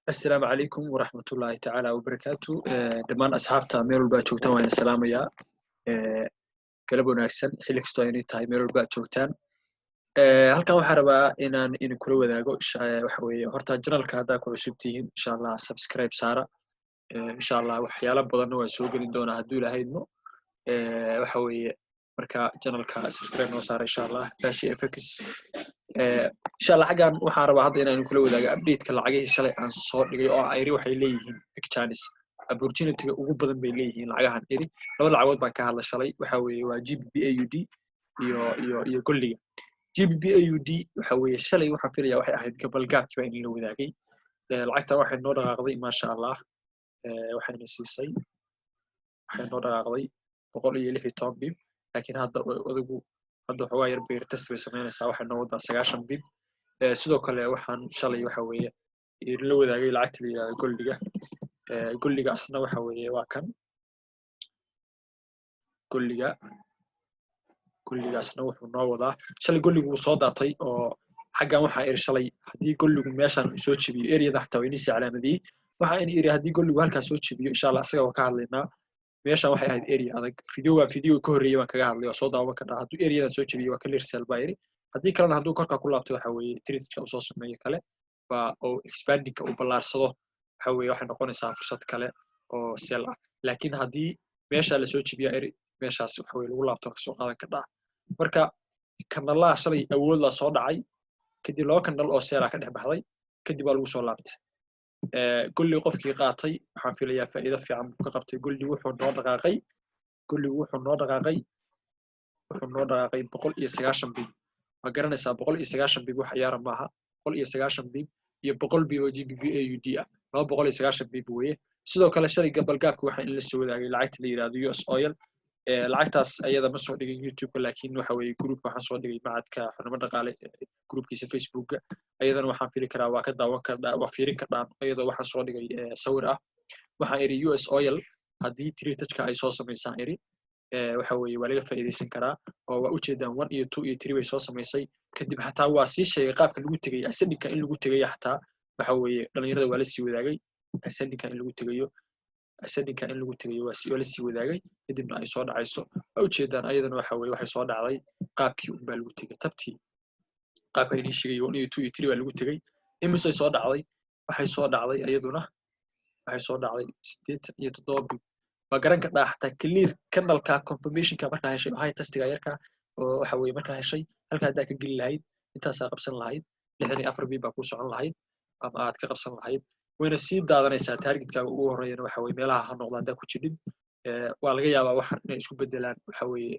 السلام عليكم ورحمة الله تعالى وبركاته دمان أصحابتا ميرول با joogtaan waan salaamayaa kala wanaagsan xilli kastoo ay tahay meel ba joogtaan halkan waxaan rabaa inaan kula wadaago waxa weeye horta channelka hadda ku cusub tihiin insha Allah subscribe saara insha Allah waxyaalo badan waa soo gelin doona haddii Ilaahayno waxa weeye marka channelka subscribe noo saara insha Allah dashi fx insha Allah xagan waxaan rabaa hadda inaan kula wadaago update-ka lacagihii shalay aan soo dhigay oo ayri waxay leeyihiin big chance opportunity-ga ugu badan bay leeyihiin lacagahan iri laba lacagood baan ka hadla shalay waxa weeye waa GBPAUD iyo golliga GBPAUD waxa weeye shalay waxaan filayaa waxay ahayd gabalgaabkii baa in la wadaagay lacagta waxay noo dhaqaaqday maasha Allah waxayna siisay waxay noo dhaqaaqday 116 bib laakiin hadda adigu hadda waxa yar beer test bay sameynaysaa waxay noo wadaa 90 bib sidoo kale waxaan shalay waxa weeye la wadaagay lacagta la yiraahdo golliga asna waxa weeye waa kan golligaasna wuxuu noo wadaa shalay golligu soo daatay oo xagan waxa ay shalay hadii golligu meeshan soo jibiyo area xataa way inisi calaamadii waxa in area hadii golligu halka soo jibiyo insha Allah asaga ka hadlaynaa meeshan waxay ahayd area adag video ka horeeyay waan kaga hadlay oo soo daawan ka dhaha haduu area soo jibiyo waa clear sell bayri hadii kalena haduu korka ku laabto waxa weeye trade-ka soo sameeyo kale waa oo expanding-ka u balaarsado waxa weeye waxay noqonaysaa fursad kale oo sell ah laakiin hadii meesha la soo jibiyo meeshaas waxa weeye lagu laabto ka soo qaadan ka dhaha marka kanalaha shalay awood la soo dhacay kadib laba kanal oo sell ka dhex baxday kadib waa lagu soo laabtay golli qofkii qaatay waxaan filayaa faa'iido fiican ka qabtay golli wuxuu noo dhaqaaqay 190 bib ma garanaysaa 190 bib wax ciyaar maaha 190 bib iyo 100 bib oo GBPAUD ah 290 bib weeye sidoo kale shalay gabalgaabka waxa in la soo wadaagay lacagta la yiraahdo US Oil lacagtaas ayada ma soo dhigay YouTube laakiin waxa weeye group waxaan soo dhigay macadka xirnimo dhaqaale groupkiisa Facebook ayadana waxaan fili karaa waa ka daawan karaa waa fiirin karaa ayadoo waxaan soo dhigay sawir ah waxaan iri US Oil hadii trade-ka ay soo sameeysan iri waxa weeye waa laga faa'iideysan karaa oo waa u jeedaan 1 iyo 2 iyo 3 way soo sameysay kadib xataa waa si sheegay qaabka lagu tagay asandika in lagu tagay xataa waxa weeye dhalinyarada waa la sii wadaagay asandika in lagu tagayo waa la sii wadaagay kadibna ay soo dhacayso waa u jeedaan ayadana waxa weeye waxay soo dhacday qaabkii baa lagu tagay tabtii qaabka ay sheegay 1 iyo 2 iyo 3 waa lagu tagay imisay soo dhacday waxay soo dhacday ayaduna waxay soo dhacday 87 bib waa garan ka dhaxtaa clear kanalka confirmation-ka marka heshay hay testiga yarka oo waxa weeye marka heshay halka aad ka gali lahayd intaas qabsan lahayd 64 bib baa ku socon lahayd ama aad ka qabsan lahayd wayna sii daadanaysaa targetka ugu horeeyana waxa weeye meelaha ha noqdaan da ku jidid waa laga yaabaa wax inay isku bedelaan waxa weeye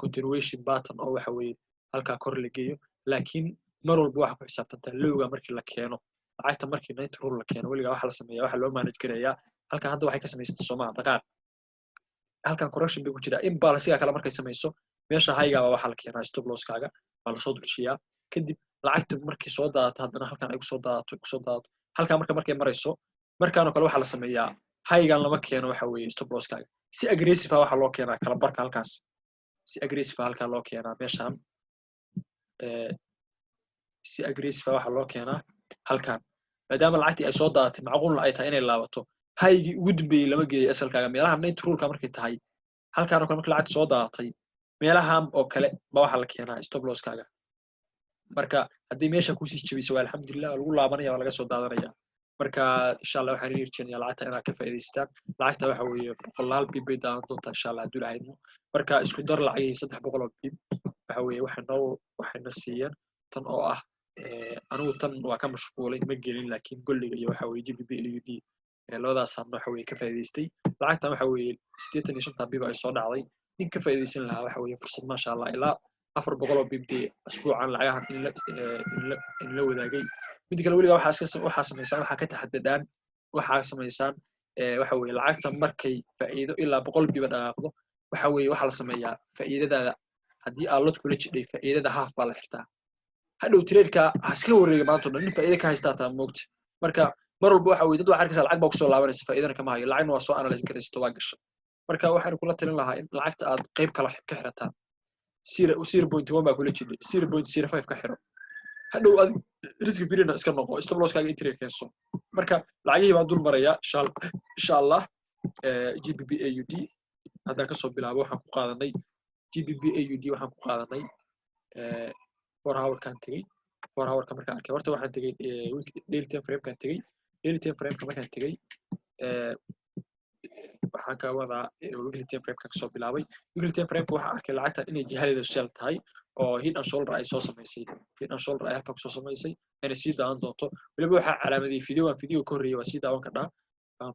continuation pattern oo waxa weeye halka kor la geeyo laakiin mar walba waxa ku xisaabtantaa lowga markii la keeno lacagta markii night rule la keeno waliga waxa la sameeyaa waxa loo manage gareeyaa halka hadda waxay ka sameysay Soomaaliya dhaqaaq halkan correction bay ku jira imbalance-ga kala markay sameyso meesha hayga waxa la keenaa stop loss-kaaga waa la soo dulshiyaa kadib lacagta markii soo daadato haddana halkan ay ku soo daadato halka markay marayso markaan oo kale waxa la sameeyaa haygan lama keeno waxa weeye stop loss-kaaga si aggressive waxa loo keenaa kala barka halkaas si aggressive halka loo keenaa meeshan si aggressive waxa loo keenaa halkan maadaama lacagtii ay soo daadatay macquul ay tahay inay laabato haygi ugu dambeeyay lama geeyo asalkaaga meelaha night rule-ka markay tahay halkaan oo kale markii lacagta soo daadatay meelahan oo kale ba waxa la keenaa stop loss-kaaga marka hadii meesha ku sii jabiso alxamdulillah lagu laabanaya waa laga soo daadanaya marka insha Allah waxaan rajeynayaa lacagta inaad ka faa'iideystaan lacagta waxa weeye 100 bib bay daadan doontaa insha Allah haduu lahaydmo marka isku dar lacagii 300 bib waxa weeye waxayna siiyeen tan oo ah anigu tan waa ka mashquulay ma gelin laakiin golliga iyo waxa weeye GBPAUD labadaas aan waxa weeye ka faa'iideystay lacagtan waxa weeye 85 bib ay soo dhacday in ka faa'iideysan lahaa waxa weeye fursad ma sha Allah ilaa 400 bib asbuucan lacagahan in la wadaagay mid kale waliga waxa sameeysan waxa ka taxadadaan waxa sameeysan waxa weeye lacagta markay faa'iido ilaa 100 bib dhaqaaqdo waxa weeye waxa la sameeyaa faa'iidada hadii aad lod kula jidhay faa'iidada half baa la xirtaa hadhow trade-ka iska wareega maanta oo dhan faa'iido ka haystaa taa moogta marka mar walba waxa weeye dad waxa arkaysa lacag baa ku soo laabanaysa faa'iidana kama hayo lacagna waa soo analyze garaysto waa gashay marka waxaan kula talin lahaa in lacagta aad qayb kala ka xirataan 0.1 baa kula jidhay 0.05 ka xiro hadhow aad risk free-na iska noqo stop loss-kaaga entry keenso marka lacagihii baan dul maraya insha Allah GBP AUD haddaan kasoo bilaabo waxaan ku qaadanay GBP AUD waxaan ku qaadanay 4 hour-kan tegey 4 hour-ka markaan arkay horta waxaan tegey daily time frame-kan tegey daily time frame-ka markaan tegey waxaan ka wadaa weekly time frame-ka kasoo bilaabay weekly time frame-ka waxaan arkay lacagta inay jihadeedu sell tahay oo head and shoulder ay soo samaysay head and shoulder ay halka soo samaysay inay sii daawan doonto waliba waxa calaamadii video ka horreeyay waa sii daawan kadhaa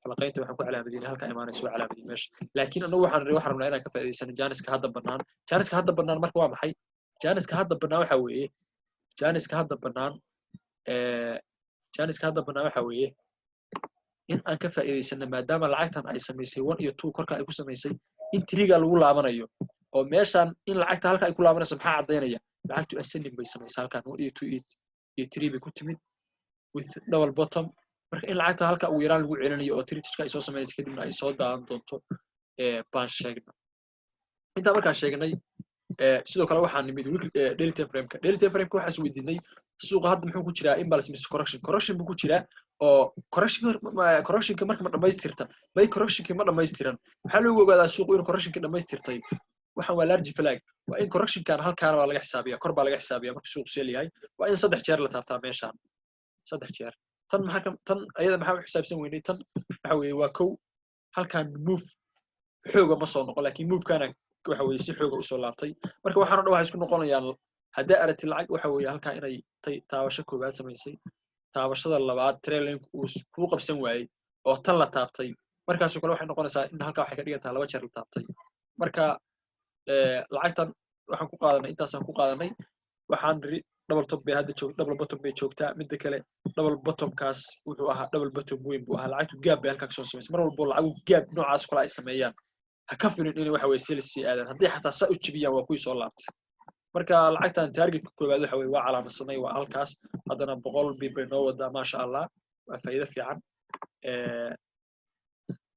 falaqaynta waxaan ku calaamadinay halka imaanayso waa calaamadii meesha laakiin anagu waxaan rabnaa inaan ka faa'iideysano jaaniska hadda bannaan marka waa maxay jaaniska hadda bannaan waxa weeye jaaniska hadda bannaan waxa weeye in aan ka faa'iideysano maadaama lacagtan ay samaysay 1 iyo 2 korka ay ku samaysay in triga lagu laabanayo oo meeshan in lacagta halka ay ku laabanayso maxaa cadeynaya lacagtu ascending bay samaysay halkan 1 iyo 2 iyo 3 bay ku timid with double bottom marka in lacagta halka ugu yaraan lagu celinayo oo triga ay soo samaysay kadibna ay soo daadan doonto baan sheegnay inta markaa sheegnay sidoo kale waxaan nimid daily time frame-ka waxa is weydiinay suuqa hadda muxuu ku jiraa imbalance mise correction buu ku jiraa oo correctionka marka ma dhamaystirta bay correctionka ma dhamaystiran waxa loo ogaadaa suuqu inuu correctionka dhamaystirtay waxaan waa large flag waa in correctionkan halkaan waa laga xisaabiyaa kor baa laga xisaabiyaa marka suuqu seel yahay waa in 3 jeer la taabtaa meeshaan 3 jeer tan ayada maxaa u xisaabsan weynay tan waxa weeye waa kow halkaan move xooga ma soo noqon laakiin move-kana waxa weeye si xooga u soo laabtay marka waxaan oo isku noqonayaan haddii aragti lacag waxa weeye halka inay taabasho koobaad samaysay taabashada labaad trailing uu ku qabsan waayay oo tan la taabtay markaas oo kale waxay noqonaysaa in halka waxay ka dhigantaa 2 jeer la taabtay marka lacagtan waxaan ku qaadanay intaasaan ku qaadanay waxaan double top bay hadda double bottom bay joogtaa midda kale double bottom-kaas wuxuu ahaa double bottom weyn buu ahaa lacagtu gaab bay halka soo samaysay mar walba lacagu gaab noocaas kale ay sameeyaan ha ka filin inay waxa weeye sales aadan haddii xataa saa u jibiyaan waa kuwii soo laabtay marka lacagtan targetka koobaad waxa weeye waa calaamadsanay waa halkaas haddana 100 bib bay noo wadaa maasha Allah waa faa'iido fiican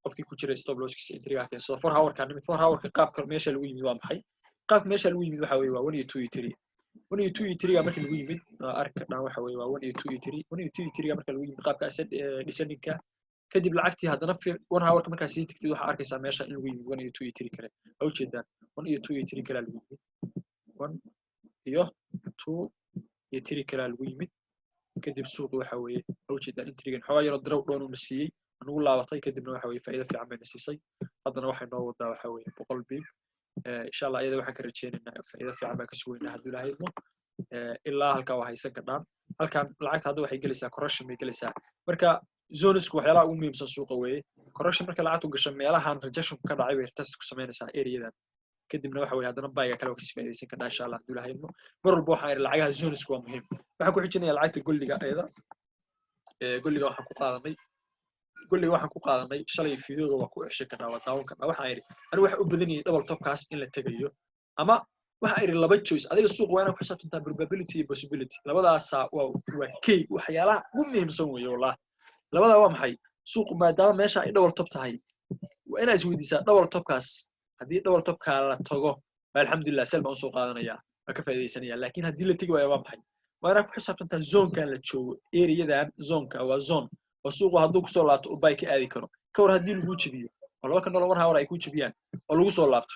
qofkii ku jiray stop loss-kiisa intriga keenso 4 hour-ka nimid 4 hour-ka qaabka meesha lagu yimid waa maxay qaabka meesha lagu yimid waxa weeye waa 1 iyo 2 iyo 3 1 iyo 2 iyo 3 markii lagu yimid arka dhan waxa weeye waa 1 iyo 2 iyo 3 1 iyo 2 iyo 3 markii lagu yimid qaabka descending-ka kadib lacagtii haddana 1 hour-ka markaa sii tagtid waxa arkaysaa meesha in lagu yimid 1 iyo 2 iyo 3 kale oo jeedaan 1 iyo 2 iyo 3 kale lagu yimid 1 iyo 2 iyo 3 kale lagu yimid kadib suuq waxa weeye oo jeedaan intrigan xogaa yar oo draw doon uu siiyay anigu laabatay kadibna waxa weeye faa'iido fiican bay siisay haddana waxay noo wadaa waxa weeye 100 bib insha Allah iyada waxaan ka rajeynaynaa faa'iido fiican baa ka sugaynaa haddii Ilaahay idmo ilaa halka waa haysan kadhaan halkan lacagta hadda waxay gelaysaa correction bay gelaysaa marka zonesku waxyaalaha ugu muhiimsan suuqa weeye correction marka lacagtu gasho meelahan rejection ka dhacay bay test ku sameynaysaa area-dan kadibna waxa weeye haddana buyga kale ka sii faa'iideysan kadhaa insha Allah haddii Ilaahay idmo mar walba waxaan iri lacagaha zonesku waa muhiim waxaan ku xijinayaa lacagta goldiga ayada goldiga waxaan ku qaadanay shalay fiidooda waa ku ceshay kadhaa waa daawan kadhaa waxaan iri anigu waxa u badan yahay double top-kaas in la tagayo ama waxaan iri laba choice adiga suuq waa inaad ku xisaabtantaa probability iyo possibility labadaas waa key waxyaalaha ugu muhiimsan weeye wallahi labada waa maxay suuq maadaama meesha ay double top tahay waa inaad isweydiisaa double top-kaas haddii double top-ka la tago alxamdulillah sel baan soo qaadanaya waa ka faa'iideysanaya laakiin haddii la tagi waayo waa maxay waa inaad ku xisaabtantaa zone-kan la joogo area-dan zone-ka waa zone oo suuqu hadduu kusoo laabto uu buy ka aadi karo ka war haddii lagu jabiyo oo laba kan $1 hour ay ku jabiyaan oo lagu soo laabto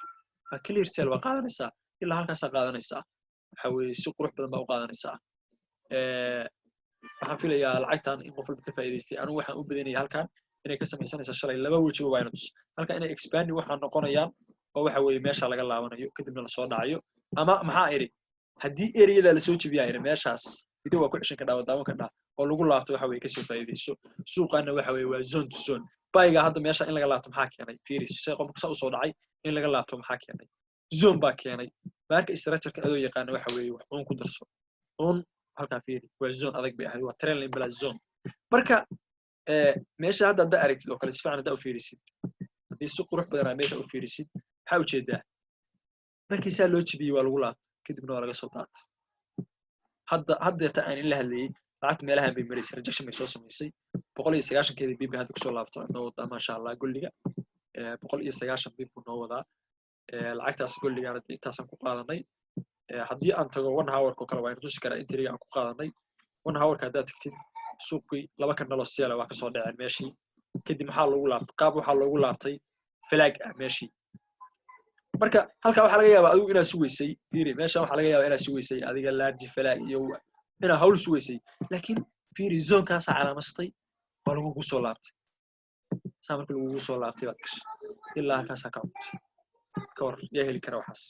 waa clear sell waa qaadanaysaa ilaa halkaas qaadanaysaa waxa weeye si qurux badan baa u qaadanaysaa waxaan filayaa lacagtan in qof walba ka faa'iideystay anigu waxaan u badanayaa halkan inay ka samaysanaysaa shalay laba wajiba waa inuu halkan inay expanding waxaan noqonayaan oo waxa weeye meesha laga laabanayo kadibna la soo dhacayo ama maxaa iri haddii area-da la soo jabiyaa iri meeshaas video waa ku cishan ka daawan ka dhaa oo lagu laabto waxa weeye ka soo faa'iideyso suuqana waxa weeye waa zone to zone buyga hadda meesha in laga laabto maxaa keenay fiiris shay qofka soo soo dhacay in laga laabto maxaa keenay zone baa keenay marka structure-ka adoo yaqaan waxa weeye wax uun ku darso uun halka fiiri waa zone adag bay ahayd waa trend line plus zone marka meesha hadda aragtid oo kale si fiican hadda u fiirisid haddii si qurux badan meesha u fiirisid waxa u jeedaa markii saa loo jibiyay waa lagu laabtay kadibna waa laga soo daatay hadda ta aan in la hadlayay lacagta meelahan bay mareysay rejection bay soo samaysay 190 bib hadda ku soo laabto noo wada ma sha Allah golliga 190 bib noo wada lacagtaas golliga intaasaan ku qaadanay haddii aan tago 1 hour ko kale waan tusi karaa intriga aan ku qaadanay 1 hour ka haddaad tagtid suuqii laba kan nalo seel waa ka soo dhaceen meeshii kadib maxaa loogu laabtay qaab waxaa loogu laabtay flag ah meeshii marka halka waxa laga yaabaa adigu inaad sugaysay fiiri meesha waxa laga yaabaa inaad sugaysay adiga large flag iyo inaad hawl sugaysay laakiin fiiri zone kaas calaamastay waa lagu soo laabtay saamarka lagu soo laabtay baad gashay ilaa halkaas ka kor yaa heli kara waxaas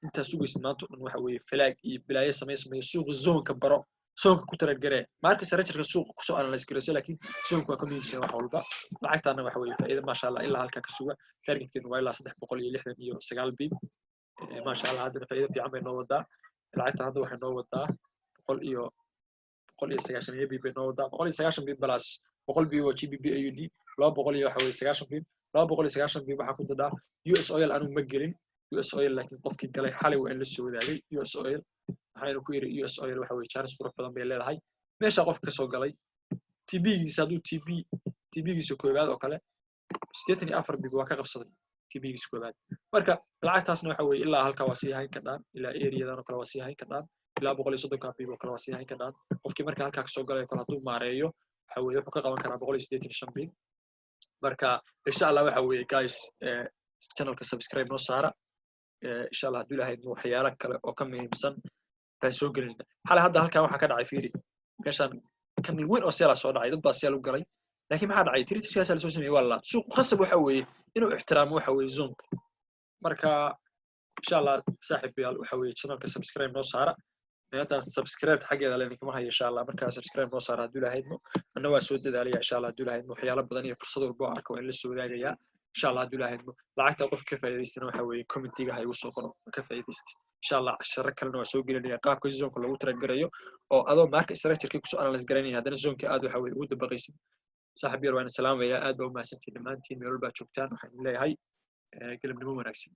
inta sugaysid maanta waxa weeye flag iyo bilaaye sameysmay suuq zone ka baro soonka ku taragaree marka sarajirka suuqa ku soo analyze gareyso laakiin soonku waa ka muhiimsan wax walba lacagtaana waxa weeye faa'iido ma sha Allah ilaa halka ka suga targetkeedu waa ilaa 369 bib ma sha Allah hadda faa'iido fiican bay noo wadaa lacagta hadda waxay noo wadaa 190 bib bay noo wadaa 190 bib plus 100 bib oo GBP AUD 200 waxa weeye 90 bib 290 bib waxa ku dadaa US oil anu ma gelin US oil laakiin qofkii galay xalay waa in la soo wadaagay US oil waxaynu ku yiri US oil waxa weeye chance qurux badan bay leedahay meesha qofka ka soo galay TB-giisa haduu TB-giisa koobaad oo kale 84 bib waa ka qabsaday TB-giisa koobaad marka lacagtaasna waxa weeye ilaa halka waa sii hayn ka dhaan ilaa area-dan oo kale waa sii hayn ka dhaan ilaa 130 bib oo kale waa sii hayn ka dhaan qofkii marka halka ka soo galay kale haduu maareeyo waxa weeye wuxuu ka qaban karaa 185 bib marka insha Allah waxa weeye guys channelka subscribe noo saara insha Allah haduu ilaahay waxyaalo kale oo ka muhiimsan baan soo gelinaa xalay hadda halka waxa ka dhacay fiiri meeshan kan weyn oo seel soo dhacay dad baa seel u galay laakiin maxaa dhacay tiritiiskaas la soo sameeyay walla suuq khasab waxa weeye inuu ixtiraamo waxa weeye zoonka marka insha Allah saaxiibayaal waxa weeye channelka subscribe noo saara meetaan subscribe xageeda leen kuma hayo insha Allah marka subscribe noo saara haduu ilaahay anna waa soo dadaalaya insha Allah haduu ilaahay waxyaalo badan iyo fursado walba arko in la soo wadaagaya insha Allah haduu ilaahay lacagta qof ka faa'iideystana waxa weeye comment-iga ha igu soo qoro ka faa'iideysti insha Allah shirka kalena waa soo gelinaya qaabka zoonka lagu taragarayo oo adoo marka structure-ka ku soo analyze garanaya hadana zoonka aad waxa weeye ugu dabaqaysid saaxiib yar waan salaamayaa aad baa u mahadsantihiin dhamaantiin meel walba joogtaan waxaan leeyahay galabnimo wanaagsan